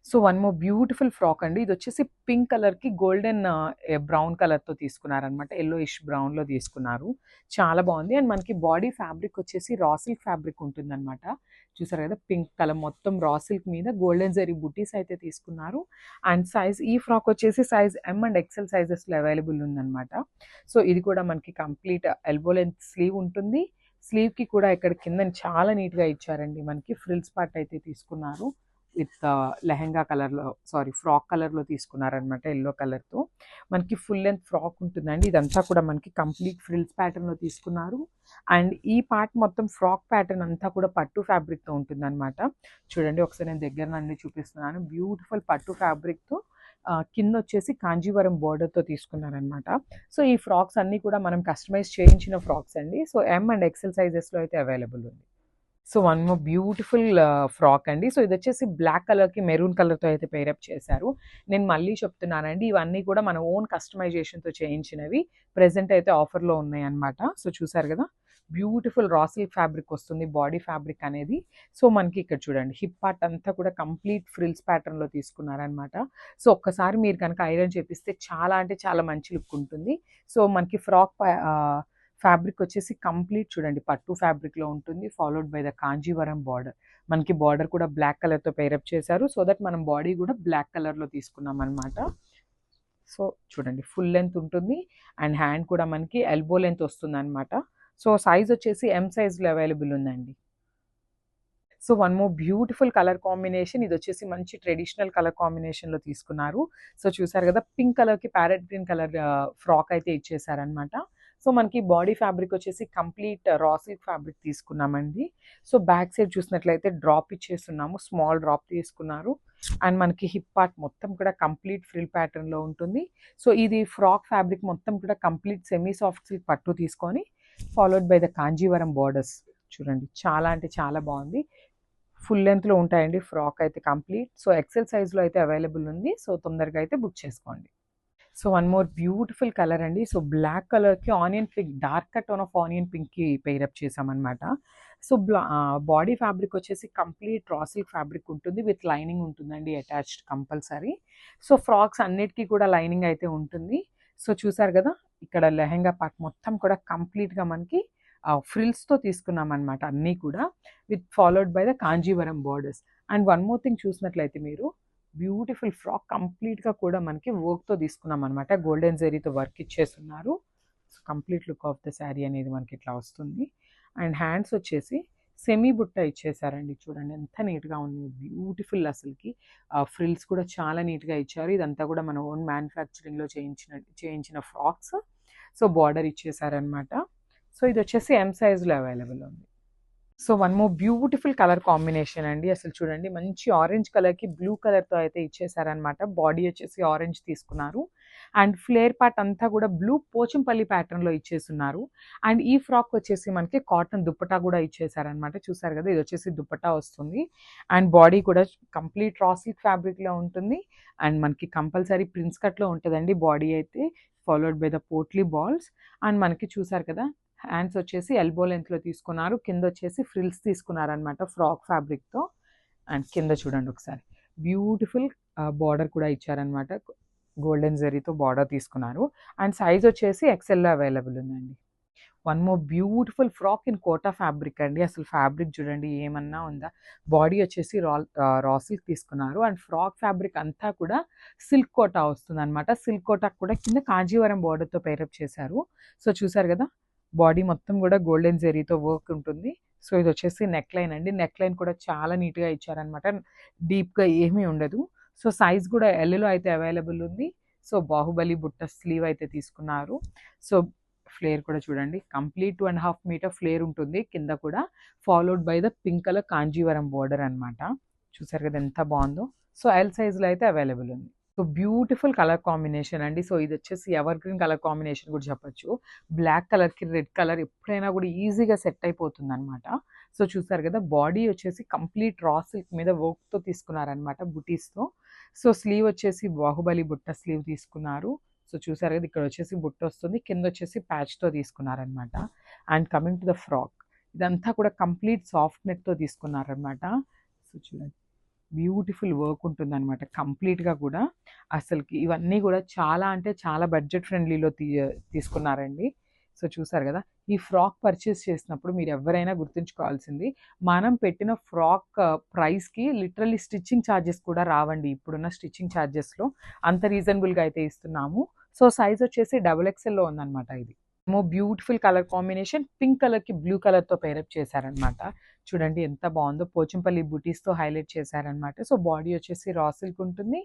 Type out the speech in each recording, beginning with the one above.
So one more beautiful frock అండి. ఇది వచ్చేసి పింక్ కలర్‌కి గోల్డెన్ బ్రౌన్ కలర్‌తో తీసుకున్నారనమాట. యెల్లోయిష్ బ్రౌన్‌లో తీసుకున్నారు. చాలా బాగుంది. అండ్ మనకి బాడీ ఫ్యాబ్రిక్ వచ్చేసి రా సిల్క్ ఫ్యాబ్రిక్ ఉంటుందనమాట. చూసారు కదా! పింక్ కలర్ మొత్తం రా సిల్క్ మీద గోల్డెన్ జరీ బుటీస్ అయితే తీసుకున్నారు. అండ్ సైజ్ ఈ ఫ్రాక్ వచ్చేసి సైజ్ ఎమ్ అండ్ ఎక్సెల్ సైజెస్‌లో అవైలబుల్ ఉందనమాట. సో ఇది కూడా మనకి కంప్లీట్ ఎల్బో లెంత్ స్లీవ్ ఉంటుంది. స్లీవ్‌కి కూడా ఇక్కడ కిందన చాలా నీట్‌గా ఇచ్చారండి. మనకి ఫ్రిల్స్ పార్ట్ అయితే తీసుకున్నారు. విత్ లెహెంగా కలర్‌లో ఫ్రాక్ కలర్‌లో తీసుకున్నారనమాట యెల్లో కలర్‌తో. మనకి ఫుల్ లెంత్ ఫ్రాక్ ఉంటుందండి. ఇదంతా కూడా మనకి కంప్లీట్ ఫ్రిల్స్ ప్యాటర్న్‌లో తీసుకున్నారు. అండ్ ఈ పార్ట్ మొత్తం ఫ్రాక్ ప్యాటర్న్ అంతా కూడా పట్టు ఫ్యాబ్రిక్‌తో ఉంటుందనమాట. చూడండి ఒకసారి నేను దగ్గర నుండి చూపిస్తున్నాను. బ్యూటిఫుల్ పట్టు ఫ్యాబ్రిక్‌తో కిందొచ్చేసి కాంజీవరం బోర్డర్‌తో తీసుకున్నారనమాట. సో ఈ ఫ్రాక్స్ అన్నీ కూడా మనం కస్టమైజ్ చేయించిన ఫ్రాక్స్ అండి. సో ఎమ్ అండ్ ఎక్సెల్ సైజెస్‌లో అయితే అవైలబుల్ ఉంది. So one more beautiful frock అండి. సో ఇదొచ్చేసి బ్లాక్ కలర్‌కి మెరూన్ కలర్‌తో అయితే పెయిరప్ చేశారు. నేను మళ్ళీ చెప్తున్నానండి. ఇవన్నీ కూడా మన ఓన్ కస్టమైజేషన్‌తో చేయించినవి. ప్రెజెంట్ అయితే ఆఫర్‌లో ఉన్నాయన్నమాట. సో చూసారు కదా! బ్యూటిఫుల్ రా సిల్క్ ఫ్యాబ్రిక్ వస్తుంది. బాడీ ఫ్యాబ్రిక్ అనేది. సో మనకి ఇక్కడ చూడండి హిప్ పార్ట్ అంతా కూడా కంప్లీట్ ఫ్రిల్స్ ప్యాటర్న్‌లో తీసుకున్నారనమాట. సో ఒక్కసారి మీరు కనుక ఐరన్ చేపిస్తే చాలా అంటే చాలా మంచి లుక్ ఉంటుంది. సో మనకి ఫ్యాబ్రిక్ వచ్చేసి కంప్లీట్ చూడండి పట్టు ఫ్యాబ్రిక్‌లో ఉంటుంది. Followed by the Kanjeevaram border. మనకి బార్డర్ కూడా బ్లాక్ కలర్‌తో పెయిరప్ చేశారు. సో దట్ మనం బాడీ కూడా బ్లాక్ కలర్‌లో తీసుకున్నామనమాట. సో చూడండి ఫుల్ లెంత్ ఉంటుంది. అండ్ హ్యాండ్ కూడా మనకి ఎల్బో లెంత్ వస్తుందనమాట. సో సైజ్ వచ్చేసి ఎమ్ సైజ్‌లో అవైలబుల్ ఉందండి. So one more beautiful colour combination. ఇదొచ్చేసి మంచి ట్రెడిషనల్ కలర్ కాంబినేషన్‌లో తీసుకున్నారు. సో చూసారు కదా! పింక్ కలర్‌కి ప్యారెట్ గ్రీన్ కలర్ ఫ్రాక్ అయితే ఇచ్చేసారనమాట. సో మనకి బాడీ ఫ్యాబ్రిక్ వచ్చేసి కంప్లీట్ రా సిల్క్ ఫ్యాబ్రిక్ తీసుకున్నామండి. సో బ్యాక్ సైడ్ చూసినట్లయితే డ్రాప్ ఇచ్చేస్తున్నాము. స్మాల్ డ్రాప్ తీసుకున్నారు. అండ్ మనకి హిప్ పార్ట్ మొత్తం కూడా కంప్లీట్ ఫ్రిల్ ప్యాటర్న్‌లో ఉంటుంది. సో ఇది ఫ్రాక్ ఫ్యాబ్రిక్ మొత్తం కూడా కంప్లీట్ సెమీ సాఫ్ట్ సిల్క్ పట్టు తీసుకొని followed by the Kanjeevaram borders. చూడండి చాలా అంటే చాలా బాగుంది. ఫుల్ లెంత్‌లో ఉంటాయండి ఫ్రాక్ అయితే కంప్లీట్. సో ఎక్సెల్ సైజ్‌లో అయితే అవైలబుల్ ఉంది. సో తొందరగా అయితే బుక్ చేసుకోండి. So one more beautiful colour అండి. సో బ్లాక్ కలర్‌కి onion pink dark tone of onion పింక్‌కి పెయిరప్ చేశామనమాట. సో బాడీ ఫ్యాబ్రిక్ వచ్చేసి కంప్లీట్ రా సిల్క్ ఫ్యాబ్రిక్ ఉంటుంది. విత్ లైనింగ్ ఉంటుందండి అటాచ్డ్ కంపల్సరీ. సో ఫ్రాక్స్ అన్నిటికి కూడా లైనింగ్ అయితే ఉంటుంది. సో చూసారు కదా! ఇక్కడ లెహెంగా పార్ట్ మొత్తం కూడా కంప్లీట్‌గా మనకి ఫ్రిల్స్‌తో తీసుకున్నామనమాట అన్నీ కూడా. With followed by the Kanjeevaram borders. And one more thing చూసినట్లయితే మీరు బ్యూటిఫుల్ ఫ్రాక్ కంప్లీట్‌గా కూడా మనకి వర్క్‌తో తీసుకున్నామనమాట. గోల్డెన్ జరీతో వర్క్ ఇచ్చేసున్నారు. So complete look of the sari అనేది మనకి ఇట్లా వస్తుంది. అండ్ హ్యాండ్స్ వచ్చేసి సెమీ బుట్ట ఇచ్చేసారండి. చూడండి ఎంత నీట్‌గా ఉంది. బ్యూటిఫుల్ అసలకి. ఫ్రిల్స్ కూడా చాలా నీట్‌గా ఇచ్చారు. ఇదంతా కూడా మన ఓన్ మ్యానుఫ్యాక్చరింగ్‌లో చేయించిన ఫ్రాక్స్. సో బార్డర్ ఇచ్చేసారనమాట. సో ఇదొచ్చేసి ఎమ్ సైజ్‌లో అవైలబుల్ ఉంది. So one more beautiful colour combination అండి. అసలు చూడండి మంచి ఆరెంజ్ కలర్‌కి బ్లూ కలర్‌తో అయితే ఇచ్చేసారనమాట. బాడీ వచ్చేసి ఆరెంజ్ తీసుకున్నారు. అండ్ ఫ్లేర్ పార్ట్ అంతా కూడా బ్లూ పోచంపల్లి ప్యాటర్న్‌లో ఇచ్చేసున్నారు. అండ్ ఈ ఫ్రాక్ వచ్చేసి మనకి కాటన్ దుప్పట్టా కూడా ఇచ్చేసారనమాట. చూసారు కదా! ఇది వచ్చేసి దుప్పట్టా వస్తుంది. అండ్ బాడీ కూడా కంప్లీట్ రా సిల్క్ ఫ్యాబ్రిక్‌లో ఉంటుంది. అండ్ మనకి కంపల్సరీ ప్రిన్స్ కట్‌లో ఉంటదండి బాడీ అయితే. Followed by the potli balls. And మనకి చూసారు కదా! హ్యాండ్స్ వచ్చేసి ఎల్బో లెంత్‌లో తీసుకున్నారు. కిందొచ్చేసి ఫ్రిల్స్ తీసుకున్నారనమాట ఫ్రాక్ ఫ్యాబ్రిక్‌తో. అండ్ కింద చూడండి ఒకసారి. బ్యూటిఫుల్ బార్డర్ కూడా ఇచ్చారనమాట. గోల్డెన్ జరీతో బార్డర్ తీసుకున్నారు. అండ్ సైజ్ వచ్చేసి ఎక్సెల్‌లో అవైలబుల్ ఉందండి. One more beautiful frock in Kota fabric అండి. అసలు ఫ్యాబ్రిక్ చూడండి ఏమన్నా ఉందా! బాడీ వచ్చేసి రా సిల్క్ తీసుకున్నారు. అండ్ ఫ్రాక్ ఫ్యాబ్రిక్ అంతా కూడా సిల్క్ కోటా వస్తుందనమాట. సిల్క్ కోటాకి కూడా కింద కాంజీవరం బార్డర్‌తో పెయిరప్ చేశారు. సో చూసారు కదా! బాడీ మొత్తం కూడా గోల్డెన్ జరీతో వర్క్ ఉంటుంది. సో ఇదొచ్చేసి నెక్ లైన్ అండి. నెక్ లైన్ కూడా చాలా నీట్‌గా ఇచ్చారనమాట. డీప్‌గా ఏమీ ఉండదు. సో సైజ్ కూడా ఎల్‌లో అయితే అవైలబుల్ ఉంది. సో బాహుబలి బుట్ట స్లీవ్ అయితే తీసుకున్నారు. సో ఫ్లేర్ కూడా చూడండి. కంప్లీట్ 2½ మీటర్ ఫ్లేర్ ఉంటుంది కింద కూడా. Followed by the pink colour Kanjeevaram border అనమాట. చూసారు కదా ఎంత బావుందో. సో ఎల్ సైజ్‌లో అయితే అవైలబుల్ ఉంది. సో బ్యూటిఫుల్ కలర్ కాంబినేషన్ అండి. సో ఇదొచ్చేసి ఎవర్ గ్రీన్ కలర్ కాంబినేషన్ కూడా చెప్పొచ్చు. బ్లాక్ కలర్‌కి రెడ్ కలర్ ఎప్పుడైనా కూడా ఈజీగా సెట్ అయిపోతుందనమాట. సో చూసారు కదా! బాడీ వచ్చేసి కంప్లీట్ రా సిల్క్ మీద వర్క్‌తో తీసుకున్నారనమాట బుటీస్‌తో. సో స్లీవ్ వచ్చేసి బాహుబలి బుట్ట స్లీవ్ తీసుకున్నారు. సో చూసారు కదా! ఇక్కడ వచ్చేసి బుట్ట వస్తుంది. కింద వచ్చేసి ప్యాచ్‌తో తీసుకున్నారనమాట. And coming to the frock. ఇదంతా కూడా కంప్లీట్ సాఫ్ట్ నెట్‌తో తీసుకున్నారనమాట. సో చూడండి. బ్యూటిఫుల్ వర్క్ ఉంటుందనమాట కంప్లీట్‌గా కూడా. అసలకి ఇవన్నీ కూడా చాలా అంటే చాలా బడ్జెట్ ఫ్రెండ్లీలో తీసుకున్నారండి. సో చూసారు కదా! ఈ ఫ్రాక్ పర్చేస్ చేసినప్పుడు మీరు ఎవ్వరైనా గుర్తుంచుకోవాల్సింది, మనం పెట్టిన ఫ్రాక్ ప్రైస్‌కి లిటరల్లీ స్టిచ్చింగ్ చార్జెస్ కూడా రావండి. ఇప్పుడున్న స్టిచ్చింగ్ చార్జెస్‌లో అంత రీజనబుల్‌గా అయితే ఇస్తున్నాము. సో సైజ్ వచ్చేసి డబుల్ ఎక్స్ఎల్‌లో ఉందనమాట ఇది. బ్యూటిఫుల్ కలర్ కాంబినేషన్ పింక్ కలర్‌కి బ్లూ కలర్‌తో పెయిరప్ చేశారనమాట. చూడండి ఎంత బావుందో, పోచంపల్లి బుటీస్‌తో హైలైట్ చేశారనమాట. సో బాడీ వచ్చేసి రా సిల్క్ ఉంటుంది.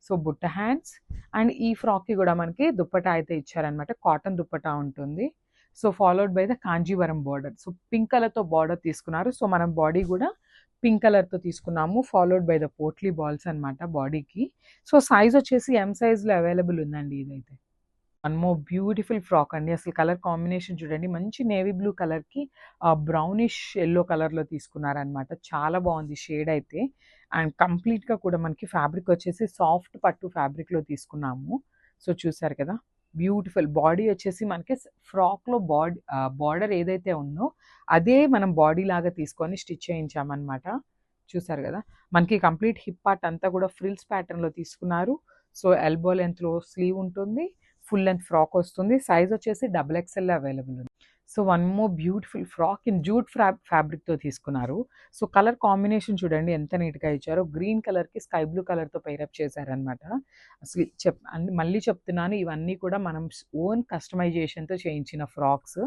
సో బుట్ట హ్యాండ్స్ అండ్ ఈ ఫ్రాక్‌కి గూడా మనకి దుప్పట్టా అయితే ఇచ్చారనమాట. కాటన్ దుప్పట్టా ఉంటుంది. So followed by the Kanjeevaram border. So pink కలర్‌తో బోర్డర్ తీసుకున్నారు. సో మనం బాడీ గూడా పింక్ కలర్‌తో తీసుకున్నాము. Followed by the potli balls అనమాట బాడీకి. సో సైజ్ వచ్చేసి ఎం సైజ్‌లో అవైలబుల్ ఉందండి ఇదైతే. వన్ మోర్ బ్యూటిఫుల్ ఫ్రాక్ అండి. అసలు కలర్ కాంబినేషన్ చూడండి. మంచి నేవీ బ్లూ కలర్‌కి బ్రౌనిష్ యెల్లో కలర్‌లో తీసుకున్నారనమాట. చాలా బావుంది షేడ్ అయితే. అండ్ కంప్లీట్‌గా కూడా మనకి ఫ్యాబ్రిక్ వచ్చేసి సాఫ్ట్ పట్టు ఫ్యాబ్రిక్‌లో తీసుకున్నాము. సో చూసారు కదా! బ్యూటిఫుల్ బాడీ వచ్చేసి మనకి ఫ్రాక్‌లో బార్డర్ ఏదైతే ఉందో అదే మనం బాడీ లాగా తీసుకొని స్టిచ్ చేయించామనమాట. చూసారు కదా! మనకి కంప్లీట్ హిప్ పార్ట్ అంతా కూడా ఫ్రిల్స్ ప్యాటర్న్‌లో తీసుకున్నారు. సో ఎల్బో లెంగ్త్‌లో స్లీవ్ ఉంటుంది. ఫుల్ లెంత్ ఫ్రాక్ వస్తుంది. సైజ్ వచ్చేసి డబుల్ ఎక్స్ఎల్ అవైలబుల్ ఉంది. So one more beautiful frock in jute ఫ్యాబ్రిక్‌తో తీసుకున్నారు. సో కలర్ కాంబినేషన్ చూడండి ఎంత నీట్‌గా ఇచ్చారో. గ్రీన్ కలర్‌కి స్కై బ్లూ కలర్‌తో పెయిరప్ చేశారనమాట. అసలు మళ్ళీ చెప్తున్నాను, ఇవన్నీ కూడా మనం ఓన్ కస్టమైజేషన్‌తో చేయించిన ఫ్రాక్స్.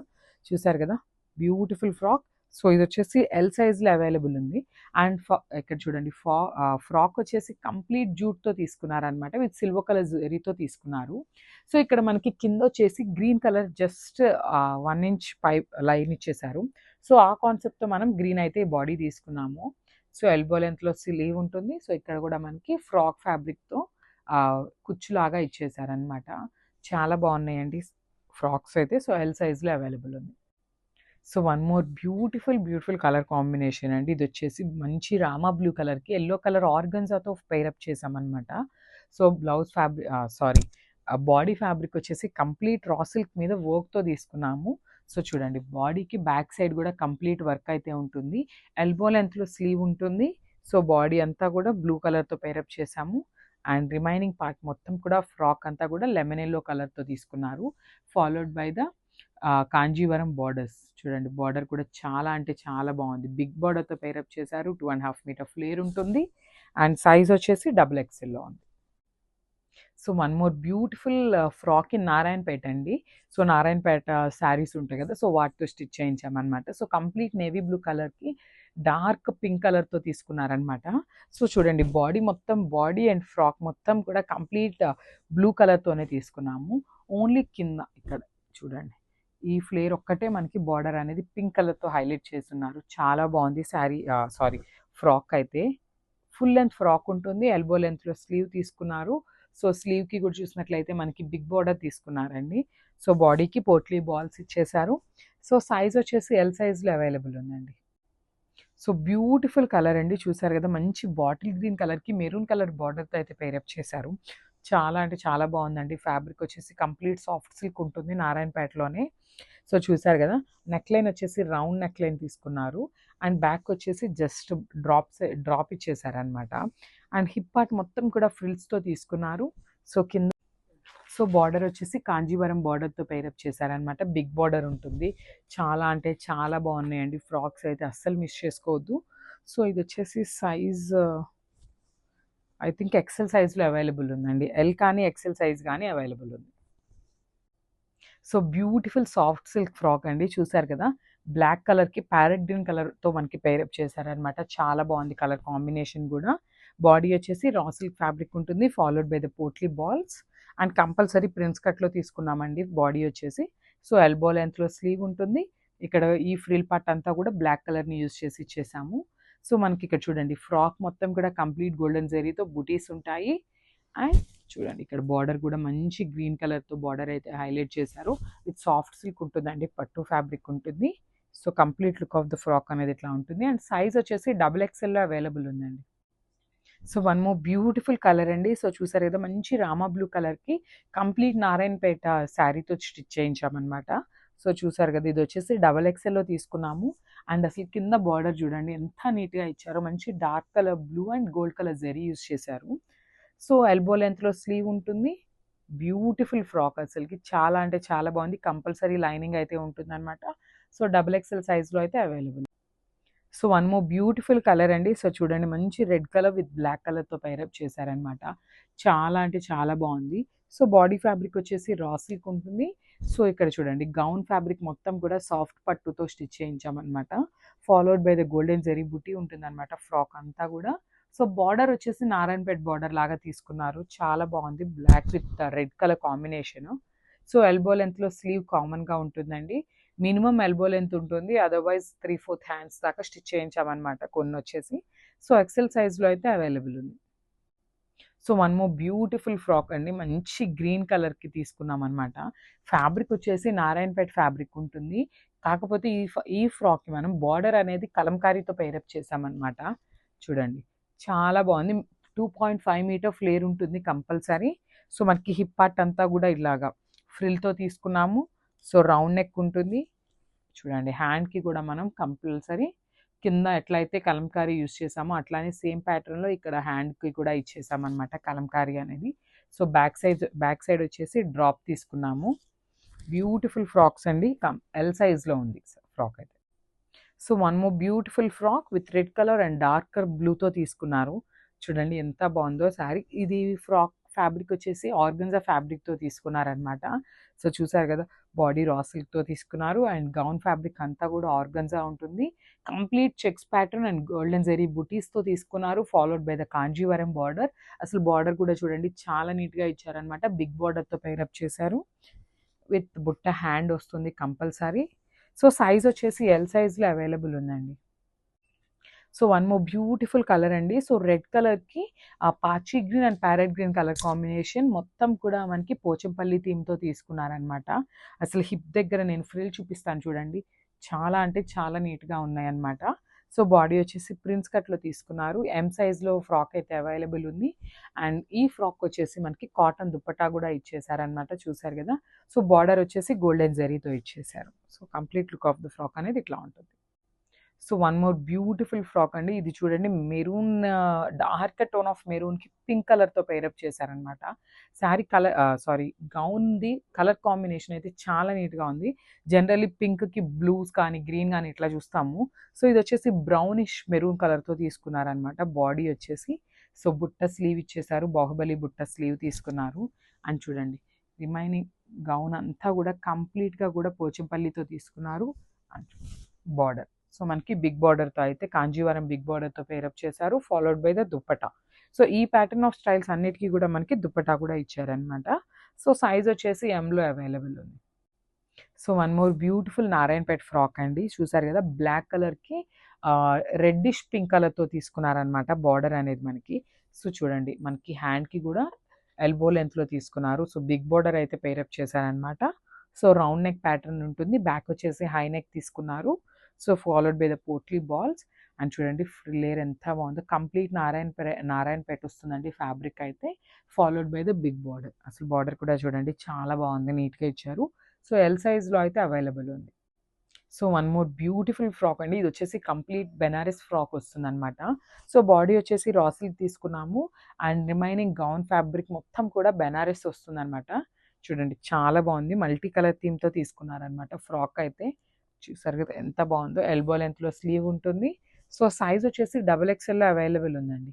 చూసారు కదా! Beautiful frock. సో ఇదొచ్చేసి ఎల్ సైజ్‌లో అవైలబుల్ ఉంది. అండ్ ఇక్కడ చూడండి ఫ్రాక్ వచ్చేసి కంప్లీట్ జూట్‌తో తీసుకున్నారనమాట. విత్ సిల్వర్ కలర్ జరీతో తీసుకున్నారు. సో ఇక్కడ మనకి కిందొచ్చేసి green colour just 1 inch line ఇచ్చేశారు. సో ఆ కాన్సెప్ట్‌తో మనం గ్రీన్ అయితే బాడీ తీసుకున్నాము. సో ఎల్బో లెంగ్త్‌లో స్లీవ్ ఉంటుంది. సో ఇక్కడ కూడా మనకి ఫ్రాక్ ఫ్యాబ్రిక్‌తో కుచ్చులాగా ఇచ్చేశారనమాట. చాలా బాగున్నాయండి ఫ్రాక్స్ అయితే. సో ఎల్ సైజ్‌లో అవైలబుల్ ఉంది. So one more beautiful colour combination అండి. ఇదొచ్చేసి మంచి రామా బ్లూ కలర్‌కి యెల్లో కలర్ ఆర్గన్జాతో పెయిరప్ చేశామనమాట. సో బాడీ ఫ్యాబ్రిక్ వచ్చేసి కంప్లీట్ రా సిల్క్ మీద వర్క్‌తో తీసుకున్నాము. సో చూడండి బాడీకి బ్యాక్ సైడ్ కూడా కంప్లీట్ వర్క్ అయితే ఉంటుంది. ఎల్బో లెంగ్త్‌లో స్లీవ్ ఉంటుంది. సో బాడీ అంతా కూడా బ్లూ కలర్‌తో పెయిరప్ చేశాము. అండ్ రిమైనింగ్ పార్ట్ మొత్తం కూడా ఫ్రాక్ అంతా కూడా లెమన్ యెల్లో కలర్‌తో తీసుకున్నారు. Followed by the Kanjeevaram borders. చూడండి బార్డర్ కూడా చాలా అంటే చాలా బాగుంది. బిగ్ బార్డర్‌తో పెయిరప్ చేశారు. 2.5 మీటర్ ఫ్లేర్ ఉంటుంది. అండ్ సైజ్ వచ్చేసి డబుల్ ఎక్స్ఎల్‌లో ఉంది. So one more beautiful frock in Narayanpet అండి. సో నారాయణపేట శారీస్ ఉంటాయి కదా! సో వాటితో స్టిచ్ చేయించామనమాట. సో కంప్లీట్ నేవీ బ్లూ కలర్‌కి డార్క్ పింక్ కలర్‌తో తీసుకున్నారనమాట. సో చూడండి బాడీ అండ్ ఫ్రాక్ మొత్తం కూడా కంప్లీట్ బ్లూ కలర్‌తోనే తీసుకున్నాము. ఓన్లీ కింద ఇక్కడ చూడండి. ఈ ఫ్లేర్ ఒక్కటే మనకి బార్డర్ అనేది పింక్ కలర్‌తో హైలైట్ చేసున్నారు. చాలా బాగుంది ఫ్రాక్ అయితే. ఫుల్ లెంత్ ఫ్రాక్ ఉంటుంది. ఎల్బో లెంగ్త్‌లో స్లీవ్ తీసుకున్నారు. సో స్లీవ్‌కి కూడా చూసినట్లయితే మనకి బిగ్ బార్డర్ తీసుకున్నారండి. సో బాడీకి పోట్లీ బాల్స్ ఇచ్చేశారు. సో సైజ్ వచ్చేసి ఎల్ సైజ్‌లో అవైలబుల్ ఉందండి. సో బ్యూటిఫుల్ కలర్ అండి. చూసారు కదా! మంచి బాటిల్ గ్రీన్ కలర్‌కి మెరూన్ కలర్ బార్డర్‌తో అయితే పెయిరప్ చేశారు. చాలా అంటే చాలా బాగుందండి. ఫ్యాబ్రిక్ వచ్చేసి కంప్లీట్ సాఫ్ట్ సిల్క్ ఉంటుంది నారాయణపేటలోనే. సో చూసారు కదా! నెక్‌లైన్ వచ్చేసి రౌండ్ నెక్‌లైన్ తీసుకున్నారు. అండ్ బ్యాక్ వచ్చేసి జస్ట్ డ్రాప్ ఇచ్చేసారనమాట. అండ్ హిప్ పార్ట్ మొత్తం కూడా ఫ్రిల్స్‌తో తీసుకున్నారు. సో కింద బార్డర్ వచ్చేసి కాంజీవరం బార్డర్‌తో పెయిరప్ చేశారనమాట. బిగ్ బార్డర్ ఉంటుంది. చాలా అంటే చాలా బాగున్నాయండి. ఫ్రాక్స్ అయితే అస్సలు మిస్ చేసుకోవద్దు. సో ఇదొచ్చేసి సైజ్ ఐ థింక్ ఎక్సెల్ సైజ్‌లో అవైలబుల్ ఉందండి. ఎల్ కానీ, ఎక్సెల్ సైజ్ కానీ అవైలబుల్ ఉంది. So beautiful soft silk frock అండి. చూసారు కదా! బ్లాక్ కలర్‌కి ప్యారెట్ గ్రీన్ కలర్‌తో మనకి పెయిరప్ చేశారనమాట. చాలా బాగుంది కలర్ కాంబినేషన్ కూడా. బాడీ వచ్చేసి రా సిల్క్ ఫ్యాబ్రిక్ ఉంటుంది. Followed by the potli balls. And compulsory prince కట్‌లో తీసుకున్నామండి బాడీ వచ్చేసి. సో ఎల్బో లెంగ్త్‌లో స్లీవ్ ఉంటుంది. ఇక్కడ ఈ ఫ్రిల్ పార్ట్ అంతా కూడా బ్లాక్ కలర్‌ని యూజ్ చేసి ఇచ్చేసాము. సో మనకి ఇక్కడ చూడండి ఫ్రాక్ మొత్తం కూడా కంప్లీట్ గోల్డెన్ జరీతో బుటీస్ ఉంటాయి. అండ్ చూడండి ఇక్కడ బార్డర్ కూడా మంచి గ్రీన్ కలర్‌తో బార్డర్ అయితే హైలైట్ చేశారు. విత్ సాఫ్ట్ సిల్క్ ఉంటుందండి. పట్టు ఫ్యాబ్రిక్ ఉంటుంది. So complete look of the frock అనేది ఇట్లా ఉంటుంది. అండ్ సైజ్ వచ్చేసి డబుల్ ఎక్స్ఎల్‌లో అవైలబుల్ ఉందండి. So one more beautiful colour అండి. సో చూసారు కదా! మంచి రామా బ్లూ కలర్‌కి కంప్లీట్ నారాయణపేట శారీతో స్టిచ్ చేయించామనమాట. సో చూసారు కదా, ఇది వచ్చేసి డబల్ ఎక్స్ఎల్లో తీసుకున్నాము. అండ్ అసలు కింద బార్డర్ చూడండి ఎంత నీట్గా ఇచ్చారో, మంచి dark colour blue and gold colour zari use చేశారు. సో ఎల్బో లెంత్లో స్లీవ్ ఉంటుంది. బ్యూటిఫుల్ ఫ్రాక్, అసలుకి చాలా అంటే చాలా బాగుంది. కంపల్సరీ లైనింగ్ అయితే ఉంటుందన్నమాట. సో డబుల్ ఎక్స్ఎల్ సైజ్లో అయితే available. So one more beautiful colour అండి. సో చూడండి, మంచి రెడ్ కలర్ విత్ బ్లాక్ కలర్తో పైరప్ చేశారనమాట. చాలా అంటే చాలా బాగుంది. సో బాడీ ఫ్యాబ్రిక్ వచ్చేసి రా సిల్క్ ఉంటుంది. సో ఇక్కడ చూడండి, గౌన్ ఫ్యాబ్రిక్ మొత్తం కూడా సాఫ్ట్ పట్టుతో స్టిచ్ చేయించామన్నమాట. Followed by the golden zari buti ఉంటుందన్నమాట ఫ్రాక్ అంతా కూడా. సో బార్డర్ వచ్చేసి నారాయణపేట్ బార్డర్ లాగా తీసుకున్నారు. చాలా బాగుంది, black with red colour combination. So elbow లెంత్లో స్లీవ్ కామన్గా ఉంటుందండి. మినిమం ఎల్బో లెంత్ ఉంటుంది, అదర్వైజ్ 3/4 హ్యాండ్స్ దాకా స్టిచ్ చేయించామన్నమాట కొన్ని వచ్చేసి. సో ఎక్సెల్ సైజ్లో అయితే అవైలబుల్ ఉంది. So one more beautiful frock అండి, మంచి గ్రీన్ కలర్కి తీసుకున్నాం అనమాట. ఫ్యాబ్రిక్ వచ్చేసి నారాయణపేట్ ఫ్యాబ్రిక్ ఉంటుంది. కాకపోతే ఈ ఫ్రాక్కి మనం బార్డర్ అనేది కలంకారీతో పైరప్ చేసామన్నమాట. చూడండి చాలా బాగుంది. 2.5 మీటర్ ఫ్లేర్ ఉంటుంది కంపల్సరీ. సో మనకి హిప్ పార్ట్ అంతా కూడా ఇలాగా ఫ్రిల్తో తీసుకున్నాము. సో రౌండ్ నెక్ ఉంటుంది. చూడండి హ్యాండ్కి కూడా మనం కంపల్సరీ కింద ఎట్లయితే కలంకారీ యూస్ చేసామో అట్లానే సేమ్ ప్యాటర్న్లో ఇక్కడ హ్యాండ్కి కూడా ఇచ్చేసామన్నమాట కలంకారీ అనేది. సో బ్యాక్ సైడ్ వచ్చేసి డ్రాప్ తీసుకున్నాము. బ్యూటిఫుల్ ఫ్రాక్స్ అండి, ఎల్ సైజ్లో ఉంది ఫ్రాక్ అయితే. So one more beautiful frock with red colour and darker బ్లూతో తీసుకున్నారు. చూడండి ఎంత బాగుందో శారీ. ఇది ఫ్రాక్ ఫ్యాబ్రిక్ వచ్చేసి ఆర్గన్జా ఫ్యాబ్రిక్తో తీసుకున్నారనమాట. సో చూసారు కదా, బాడీ రా సిల్క్తో తీసుకున్నారు అండ్ గౌన్ ఫ్యాబ్రిక్ అంతా కూడా ఆర్గన్జా ఉంటుంది. Complete checks pattern and golden zari బుటీస్తో తీసుకున్నారు, followed by the Kanjeevaram border. అసలు బార్డర్ కూడా చూడండి చాలా నీట్గా ఇచ్చారనమాట. బిగ్ బార్డర్తో పైరప్ చేశారు. విత్ బుట్ట హ్యాండ్ వస్తుంది కంపల్సరీ. సో సైజ్ వచ్చేసి ఎల్ సైజ్లో అవైలబుల్ ఉందండి. So one more beautiful colour అండి. సో రెడ్ కలర్కి పాచి green and parrot green colour combination మొత్తం కూడా మనకి పోచంపల్లి థీమ్తో తీసుకున్నారనమాట. అసలు హిప్ దగ్గర నేను ఫ్రిల్ చూపిస్తాను చూడండి, చాలా అంటే చాలా నీట్గా ఉన్నాయన్నమాట. సో బాడీ వచ్చేసి ప్రిన్స్ కట్లో తీసుకున్నారు. ఎం సైజ్లో ఫ్రాక్ అయితే అవైలబుల్ ఉంది. అండ్ ఈ ఫ్రాక్ వచ్చేసి మనకి కాటన్ దుప్పటా కూడా ఇచ్చేసారనమాట. చూసారు కదా, సో బార్డర్ వచ్చేసి గోల్డెన్ జరీతో ఇచ్చేసారు. So complete look of the frock అనేది ఇట్లా ఉంటుంది. So one more beautiful frock అండి. ఇది చూడండి, మెరూన్ డార్క్ టోన్ ఆఫ్ మెరూన్కి పింక్ కలర్తో పైరప్ చేశారనమాట. శారీ కలర్ గౌన్ది కలర్ కాంబినేషన్ అయితే చాలా నీట్గా ఉంది. జనరల్లీ పింక్కి బ్లూస్ కానీ గ్రీన్ కానీ ఇట్లా చూస్తాము. సో ఇది వచ్చేసి బ్రౌనిష్ మెరూన్ కలర్తో తీసుకున్నారనమాట. బాడీ వచ్చేసి సో బుట్ట స్లీవ్ ఇచ్చేసారు, బాహుబలి బుట్ట స్లీవ్ తీసుకున్నారు. అండ్ చూడండి, రిమైనింగ్ గౌన్ అంతా కూడా కంప్లీట్గా కూడా పోచంపల్లితో తీసుకున్నారు. అండ్ బార్డర్ సో మనకి బిగ్ బార్డర్తో అయితే కాంజీవరం బిగ్ బార్డర్తో పేరప్ చేశారు, followed by the dupatta. So ఈ ప్యాటర్న్ ఆఫ్ స్టైల్స్ అన్నిటికీ కూడా మనకి దుప్పటా కూడా ఇచ్చారనమాట. సో సైజ్ వచ్చేసి ఎంలో అవైలబుల్ ఉంది. So one more beautiful Narayanpet frock అండి. చూసారు కదా, బ్లాక్ కలర్కి రెడ్డిష్ పింక్ కలర్తో తీసుకున్నారనమాట బార్డర్ అనేది మనకి. సో చూడండి, మనకి హ్యాండ్కి కూడా ఎల్బో లెంత్లో తీసుకున్నారు. సో బిగ్ బార్డర్ అయితే పేరప్ చేశారనమాట. సో రౌండ్ నెక్ ప్యాటర్న్ ఉంటుంది. బ్యాక్ వచ్చేసి హై నెక్ తీసుకున్నారు. So followed by the potli balls. And చూడండి ఫ్రిల్లేర్ ఎంత బాగుందో, కంప్లీట్ నారాయణపేట వస్తుందండి ఫ్యాబ్రిక్ అయితే, followed by the big border. అసలు బార్డర్ కూడా చూడండి చాలా బాగుంది, నీట్గా ఇచ్చారు. సో ఎల్ సైజ్లో అయితే అవైలబుల్ ఉంది. So one more beautiful frock అండి. ఇది వచ్చేసి కంప్లీట్ బెనారస్ ఫ్రాక్ వస్తుందన్నమాట. సో బాడీ వచ్చేసి రా సిల్క్ తీసుకున్నాము అండ్ రిమైనింగ్ గౌన్ ఫ్యాబ్రిక్ మొత్తం కూడా బెనారస్ వస్తుందన్నమాట. చూడండి చాలా బాగుంది, మల్టీ కలర్ థీమ్తో తీసుకున్నారనమాట ఫ్రాక్ అయితే. చూసారు కదా ఎంత బాగుందో, ఎల్బో లెంత్లో స్లీవ్ ఉంటుంది. సో సైజ్ వచ్చేసి డబుల్ ఎక్స్ఎల్లో అవైలబుల్ ఉందండి.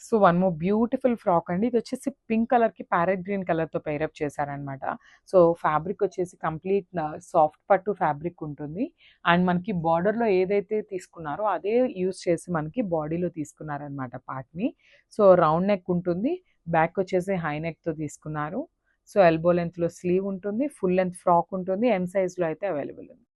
So one more beautiful frock అండి. ఇది వచ్చేసి పింక్ కలర్కి ప్యారెట్ గ్రీన్ కలర్తో పైరప్ చేశారనమాట. సో ఫ్యాబ్రిక్ వచ్చేసి కంప్లీట్ సాఫ్ట్ పట్టు ఫ్యాబ్రిక్ ఉంటుంది. అండ్ మనకి బార్డర్లో ఏదైతే తీసుకున్నారో అదే యూస్ చేసి మనకి బాడీలో తీసుకున్నారనమాట పార్ట్ని. సో రౌండ్ నెక్ ఉంటుంది, బ్యాక్ వచ్చేసి హై నెక్తో తీసుకున్నారు. సో ఎల్బో లెంత్లో స్లీవ్ ఉంటుంది, ఫుల్ లెంత్ ఫ్రాక్ ఉంటుంది, ఎం సైజ్లో అయితే అవైలబుల్ ఉంది.